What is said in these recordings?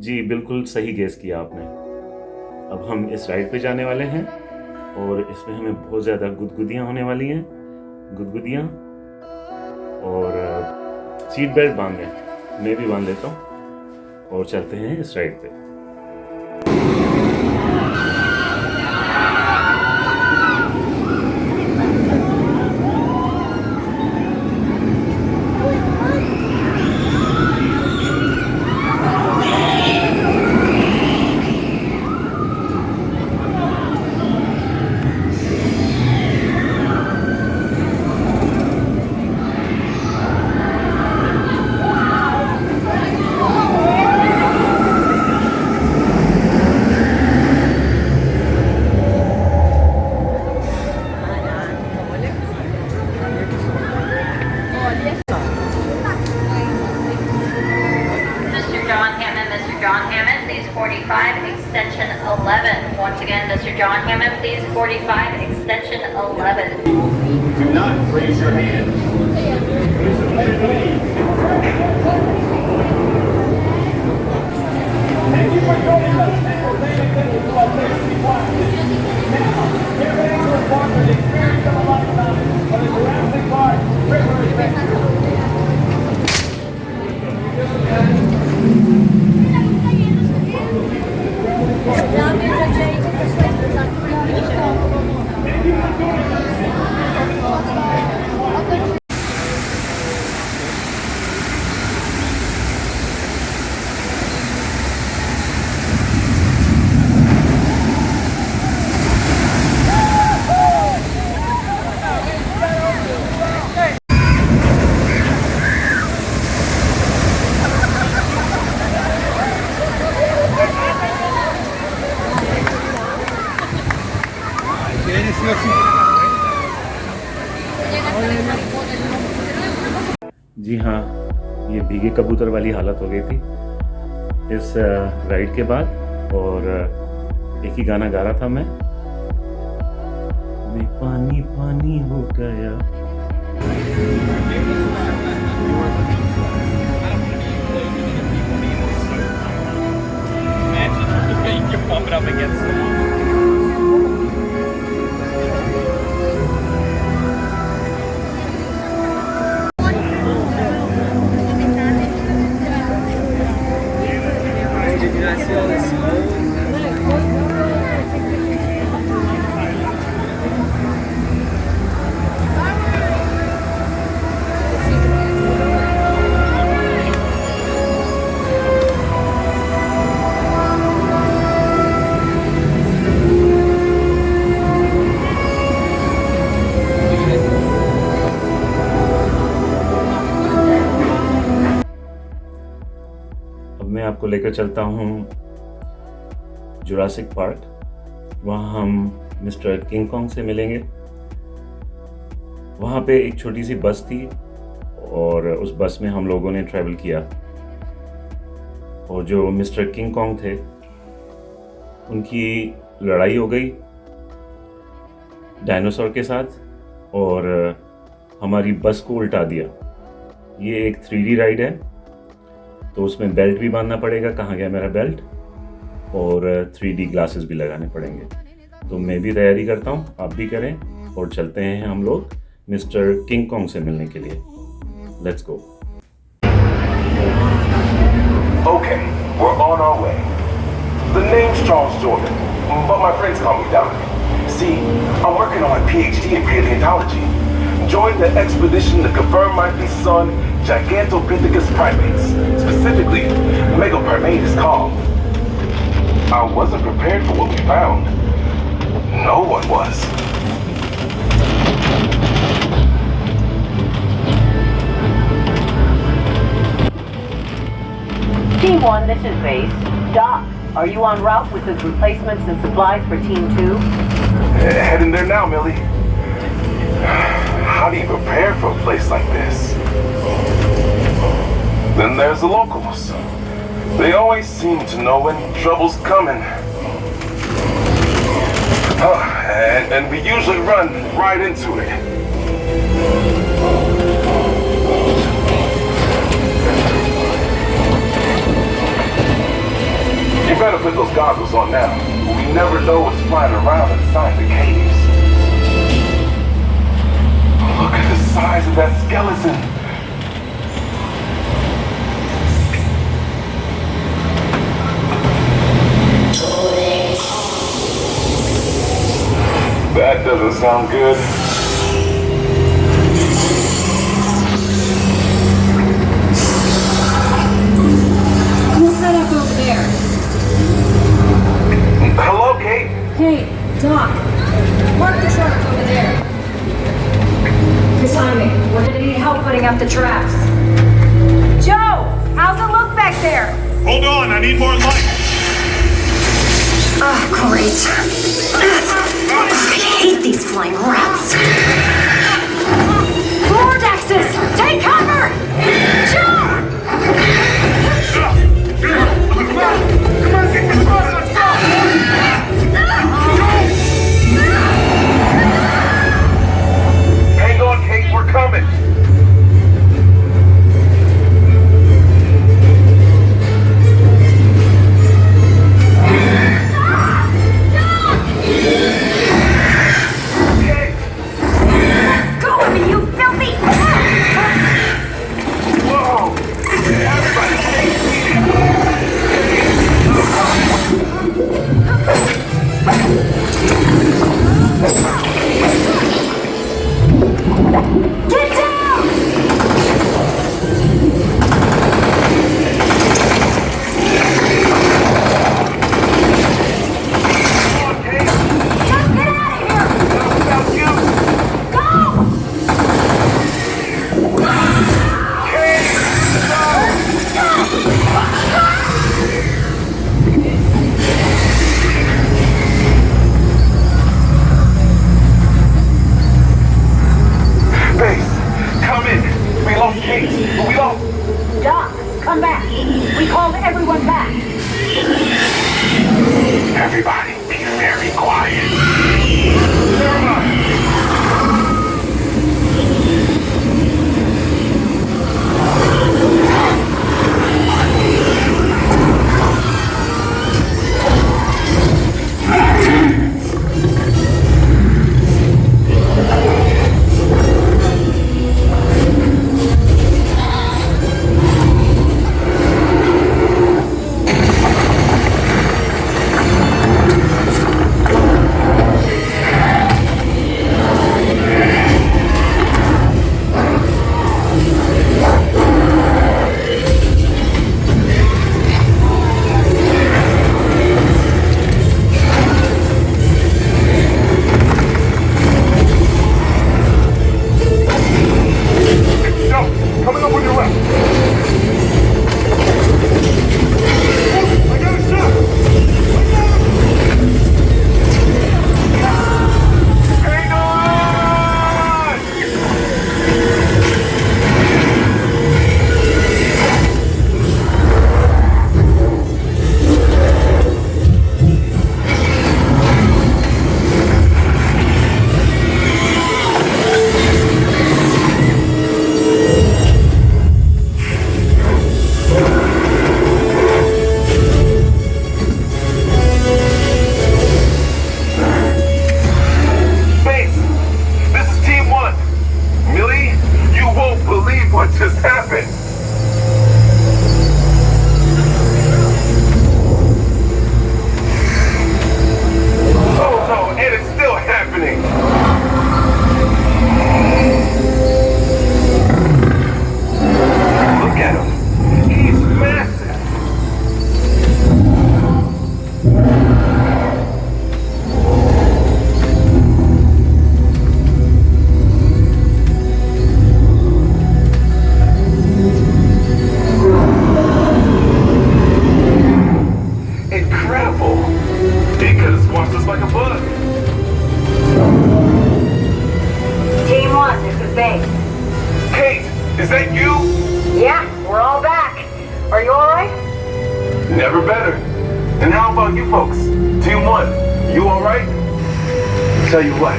जी बिल्कुल सही गेस किया आपने। अब हम इस राइड पे जाने वाले हैं और इसमें हमें बहुत ज़्यादा गुदगुदियाँ होने वाली हैं, गुदगुदियाँ। और सीट बेल्ट बांध लें, मैं भी बांध लेता हूँ और चलते हैं इस राइड पे। John Hammond, please 45, extension 11. Once again, Mr. John Hammond, please 45, extension 11. Do not raise your hand. Thank you for joining us. Now, get ready to embark on the experience of a lifetime on the Jurassic Park River Adventure. जी हाँ, ये भीगे कबूतर वाली हालत हो गई थी इस राइड के बाद। और एक ही गाना गा रहा था मैं पानी पानी हो गया। मैं आपको लेकर चलता हूँ जुरासिक पार्क। वहाँ हम मिस्टर किंग कॉन्ग से मिलेंगे। वहाँ पे एक छोटी सी बस थी और उस बस में हम लोगों ने ट्रैवल किया। और जो मिस्टर किंग कॉन्ग थे उनकी लड़ाई हो गई डायनासोर के साथ और हमारी बस को उल्टा दिया। ये एक 3D राइड है तो उसमें बेल्ट भी बांधना पड़ेगा। कहाँ गया मेरा बेल्ट? और 3D ग्लासेस भी लगाने पड़ेंगे। तो मैं भी तैयारी करता हूँ, आप भी करें और चलते हैं हम लोग मिस्टर किंग कॉन्ग से मिलने के लिए। Let's go. Okay, we're on our way. The name's Charles Jordan, but my friends call me Doc. See, I'm working on my PhD in paleontology. Joined the expedition to confirm my thesis on Gigantopithecus primates, specifically Megaprimates called. I wasn't prepared for what we found. No one was. Team 1, this is Base. Doc, are you en route with the replacements and supplies for Team 2? Heading there now, Millie. How do you prepare for a place like this? Then there's the locals. They always seem to know when trouble's coming. And we usually run right into it. goggles on now. We never know what's flying around inside the caves. Look at the size of that skeleton. That doesn't sound good. We'll set up over there. Hello, Kate? Hey, Doc. Park the truck over there. Behind me. We're gonna need help putting up the traps. Joe! How's it look back there? Hold on, I need more light. Oh, great. I hate these flying rats. Vortexes! Take cover! Joe! Hang on, Kate, we're coming. Go with me, you filthy! Whoa! Everybody stay Get down! Kate. Just get out of here! Without you. Go! Kate! Base, come in. We lost Kate. We lost. Doc, come back. We called everyone back. Everybody, be very quiet. Is that you? Yeah, we're all back. Are you alright? Never better. And how about you folks? Team 1, you alright? Tell you what,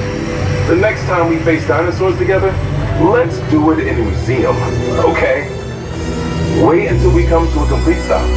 the next time we face dinosaurs together, let's do it in a museum, okay? Wait until we come to a complete stop.